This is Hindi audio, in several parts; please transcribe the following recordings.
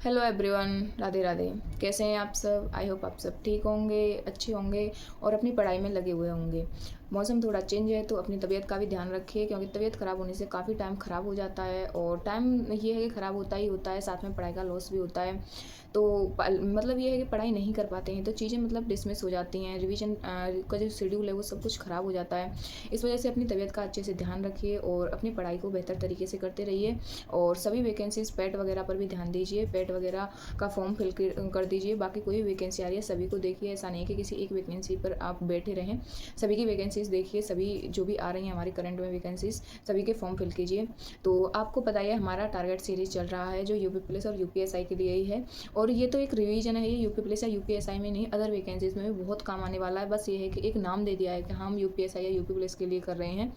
Hello everyone, Radhe Radhe. कैसे हैं आप सब? आई होप आप सब ठीक होंगे, अच्छे होंगे और अपनी पढ़ाई में लगे हुए होंगे। मौसम थोड़ा चेंज है तो अपनी तबीयत का भी ध्यान रखिए, क्योंकि तबीयत ख़राब होने से काफ़ी टाइम ख़राब हो जाता है और टाइम ये है कि ख़राब होता ही होता है, साथ में पढ़ाई का लॉस भी होता है। तो मतलब ये है कि पढ़ाई नहीं कर पाते हैं तो चीज़ें मतलब डिसमिस हो जाती हैं, रिवीजन का जो शेड्यूल है वो सब कुछ ख़राब हो जाता है। इस वजह से अपनी तबीयत का अच्छे से ध्यान रखिए और अपनी पढ़ाई को बेहतर तरीके से करते रहिए। और सभी वैकेंसीज़ पेट वगैरह पर भी ध्यान दीजिए, पेट वगैरह का फॉर्म फिल कर दीजिए। बाकी कोई भी वैकेंसी आ रही है सभी को देखिए, ऐसा नहीं है कि किसी एक वैकेंसी पर आप बैठे रहें। सभी की वैकेंसीज़ देखिए, सभी जो भी आ रही हैं हमारी करंट में वैकेंसीज़, सभी के फॉर्म फिल कीजिए। तो आपको पता ही है हमारा टारगेट सीरीज़ चल रहा है जो यूपी पुलिस और यूपीएसआई के लिए ही है। और ये तो एक रिवीजन है, ये यूपी पुलिस या यूपीएसआई में नहीं, अदर वैकेंसीज़ में भी बहुत काम आने वाला है। बस ये है कि एक नाम दे दिया है कि हम यूपीएसआई या यूपी पुलिस के लिए कर रहे हैं।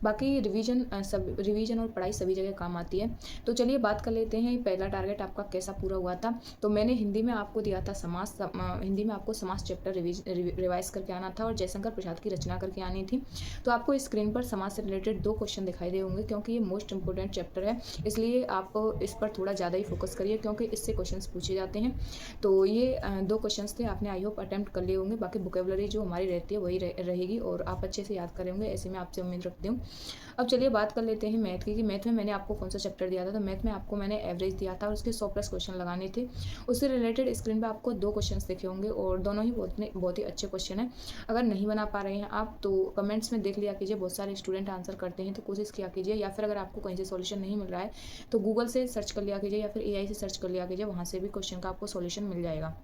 बाकी रिवीजन और पढ़ाई सभी जगह काम आती है। तो चलिए बात कर लेते हैं पहला टारगेट आपका कैसा पूरा हुआ था। तो मैंने हिंदी में आपको दिया था हिंदी में आपको समास चैप्टर रिवाइज करके आना था और जयशंकर प्रसाद की रचना करके आनी थी। तो आपको स्क्रीन पर समाज से रिलेटेड 2 क्वेश्चन दिखाई दे होंगे, क्योंकि ये मोस्ट इंपॉर्टेंट चैप्टर है, इसलिए आप इस पर थोड़ा ज़्यादा ही फोकस करिए क्योंकि इससे क्वेश्चंस पूछे जाते हैं। तो ये 2 क्वेश्चंस थे, आपने आई होप अटेम्प्ट कर लिए होंगे। बाकी वोकैबुलरी जो हमारी रहती है वही रहेगी और आप अच्छे से याद करेंगे, ऐसे मैं आपसे उम्मीद रखती हूँ। अब चलिए बात कर लेते हैं मैथ की, कि मैथ में मैंने आपको कौन सा चैप्टर दिया था। तो मैथ में आपको मैंने एवरेज दिया था और उसके 100 प्लस क्वेश्चन लगाने थे। उससे रिलेटेड स्क्रीन पे आपको 2 क्वेश्चंस दिखे होंगे और दोनों ही बहुत ही अच्छे क्वेश्चन हैं। अगर नहीं बना पा रहे हैं आप तो कमेंट्स में देख लिया कीजिए, बहुत सारे स्टूडेंट आंसर करते हैं तो कोशिश किया कीजिए, या फिर अगर आपको कहीं से सॉल्यूशन नहीं मिल रहा है तो गूगल से सर्च कर लिया कीजिए या फिर एआई से सर्च कर लिया कीजिए, वहाँ से भी क्वेश्चन का आपको सॉल्यूशन मिल जाएगा।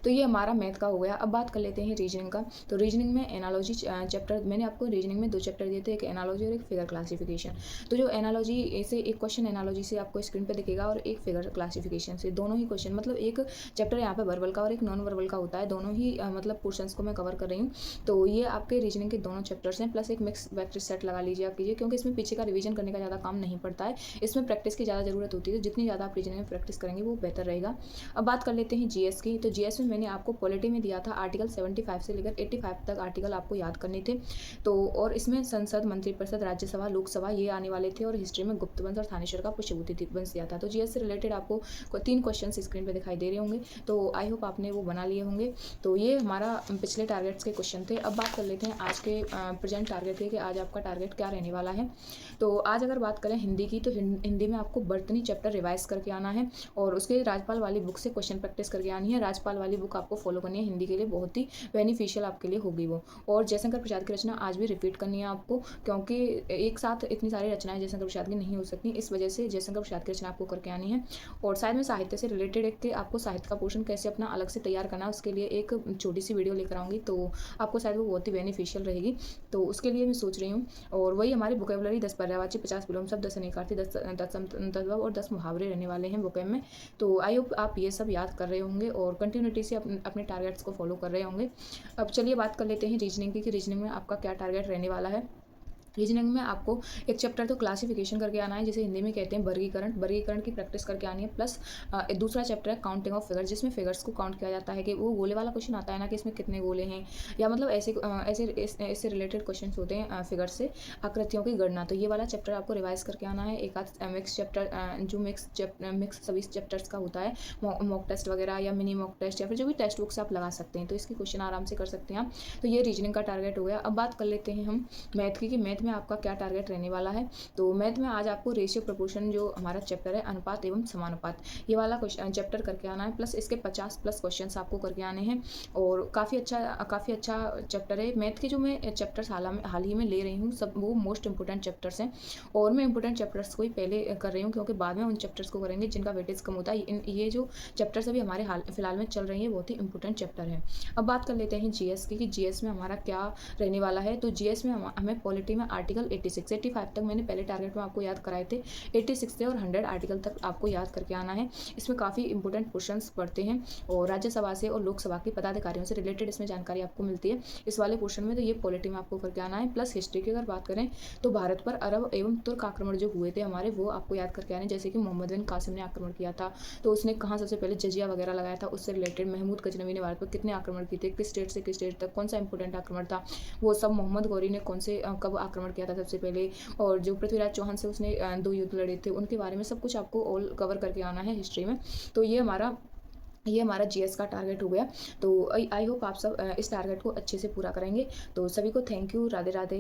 तो ये हमारा मैथ का हो गया। अब बात कर लेते हैं रीजनिंग का। तो रीजनिंग में एनालॉजी चैप्टर मैंने आपको रीजनिंग में 2 चैप्टर दिए थे, एक एनालॉजी और एक फिगर क्लासिफिकेशन। तो जो एनालॉजी से एक क्वेश्चन एनालॉजी से आपको स्क्रीन पे दिखेगा और एक फिगर क्लासिफिकेशन से, दोनों ही क्वेश्चन मतलब एक चैप्टर यहाँ पे वर्बल का और एक नॉन वर्बल का होता है, दोनों ही मतलब पोर्शंस को मैं कवर कर रही हूँ। तो ये आपके रीजनिंग के दोनों चैप्टर्स हैं, प्लस एक मिक्स वेक्टर सेट लगा लीजिए आप कीजिए, क्योंकि इसमें पीछे का रिवीजन करने का ज़्यादा काम नहीं पड़ता है, इसमें प्रैक्टिस की ज़्यादा ज़रूरत होती है। तो जितनी ज़्यादा आप रीजनिंग में प्रैक्टिस करेंगे वो बेहतर रहेगा। अब बात कर लेते हैं जीएस की। तो जीएस में मैंने आपको पॉलिटी में दिया था आर्टिकल 75 से लेकर 85 तक आर्टिकल आपको याद करने थे। तो और इसमें संसद, मंत्रिपरिषद, राज्यसभा, लोकसभा ये आने वाले थे और हिस्ट्री में गुप्त वंश और थानेश्वर का पुष्यभूति वंश दिया था। तो जीएस से रिलेटेड आपको 3 क्वेश्चन स्क्रीन पर दिखाई दे रहे होंगे, तो आई होप आपने वो बना लिए होंगे। तो ये हमारा पिछले टारगेट्स के क्वेश्चन थे। अब बात कर लेते हैं आज के प्रेजेंट टारगेट के, कि आज आपका टारगेट क्या रहने वाला है। तो आज अगर बात करें हिंदी की, तो हिंदी में आपको बर्तनी चैप्टर रिवाइज करके आना है और उसके राजपाल वाली बुक से क्वेश्चन प्रैक्टिस करके आनी है। राजपाल वाली बुक आपको फॉलो करनी है, हिंदी के लिए बहुत ही बेनिफिशियल आपके लिए होगी वो। और जयशंकर प्रसाद की रचना आज भी रिपीट करनी है आपको, क्योंकि एक साथ इतनी सारी रचनाएं जयशंकर प्रसाद की नहीं हो सकती, इस वजह से जयशंकर प्रसाद की रचना आपको करके आनी है। और शायद में साहित्य से रिलेटेड एक के आपको साहित्य का पोर्शन कैसे अपना अलग से तैयार करना है उसके लिए एक छोटी सी वीडियो लेकर आऊँगी, तो आपको शायद वो बहुत ही बेनिफिशियल रहेगी, तो उसके लिए मैं सोच रही हूँ। और वही हमारी वोकैबुलरी 10 पर्यायवाची, 50 विलोम शब्द, 10 अनेकार्थी, 10 तद्भव और 10 मुहावरे रहने वाले हैं वोकैब में। तो आई होप आप ये सब याद कर रहे होंगे और कंटिन्यूटी से अपने टारगेट्स को फॉलो कर रहे होंगे। अब चलिए बात कर लेते हैं रीजनिंग की, कि रीजनिंग में आपका क्या टारगेट रहने वाला है। रीजनिंग में आपको एक चैप्टर तो क्लासिफिकेशन करके आना है, जिसे हिंदी में कहते हैं वर्गीकरण की प्रैक्टिस करके आनी है। प्लस दूसरा चैप्टर है काउंटिंग ऑफ फिगर्स, जिसमें फिगर्स को काउंट किया जाता है, कि वो गोले वाला क्वेश्चन आता है ना कि इसमें कितने गोले हैं, या मतलब ऐसे रिलेटेड क्वेश्चन होते हैं फिगर से, आकृतियों की गणना। तो ये वाला चैप्टर आपको रिवाइज करके आना है। एक आध मिक्स चैप्टर जो मिक्स सभी चैप्टर्स का होता है, मॉक टेस्ट वगैरह या मिनी मॉक टेस्ट या फिर जो भी टेक्स्ट बुक से आप लगा सकते हैं, तो इसकी क्वेश्चन आराम से कर सकते हैं आप। तो ये रीजनिंग का टारगेट हो गया। अब बात कर लेते हैं हम मैथ की, कि मैथ में आपका क्या टारगेट रहने वाला है। तो मैथ में आज आपको रेशियो प्रपोर्शन जो हमारा चैप्टर है, अनुपात एवं समानुपात, ये वाला क्वेश्चन चैप्टर करके आना है। प्लस इसके 50 प्लस क्वेश्चंस आपको करके आने हैं और काफ़ी अच्छा चैप्टर है। मैथ के जो मैं चैप्टर्स हाल ही में ले रही हूँ सब वो मोस्ट इंपॉर्टेंट चैप्टर्स हैं, और मैं इंपॉर्टेंट चैप्टर्स को ही पहले कर रही हूँ, क्योंकि बाद में उन चैप्टर्स को करेंगे जिनका वेटेज कम होता है। ये जो चैप्टर्स अभी हमारे फिलहाल में चल रही है बहुत ही इंपॉर्टेंट चैप्टर है। अब बात कर लेते हैं जीएस की, कि जीएस में हमारा क्या रहने वाला है। तो जीएस में हमें पॉलिटी में आर्टिकल 85 तक मैंने पहले टारगेट में आपको याद कराए थे। 86 से और 100 आर्टिकल तक आपको याद करके आना है। इसमें काफ़ी इंपॉर्टेंट पोर्शंस पढ़ते हैं और राज्यसभा से और लोकसभा के पदाधिकारियों से रिलेटेड इसमें जानकारी आपको मिलती है इस वाले पोर्शन में। तो ये पॉलिटी में आपको करके आना है। प्लस हिस्ट्री की अगर बात करें तो भारत पर अरब एवं तुर्क आक्रमण जो हुए थे हमारे, वो आपको याद करके आने, जैसे कि मोहम्मद बिन कासिम ने आक्रमण किया था तो उसने कहाँ सबसे पहले जजिया वगैरह लगाया था, उससे रिलेटेड महमूद गजनवी ने भारत पर कितने आक्रमण किए थे, किस स्टेट से किस स्टेट तक, कौन सा इंपॉर्टेंट आक्रमण था, वो सब मोहम्मद गौरी ने कौन से कब आक्रमण कन्वर्ट किया था सबसे पहले, और जो पृथ्वीराज चौहान से उसने 2 युद्ध लड़े थे, उनके बारे में सब कुछ आपको ऑल कवर करके आना है हिस्ट्री में। तो ये हमारा जीएस का टारगेट हो गया। तो आई होप आप सब इस टारगेट को अच्छे से पूरा करेंगे। तो सभी को थैंक यू, राधे राधे।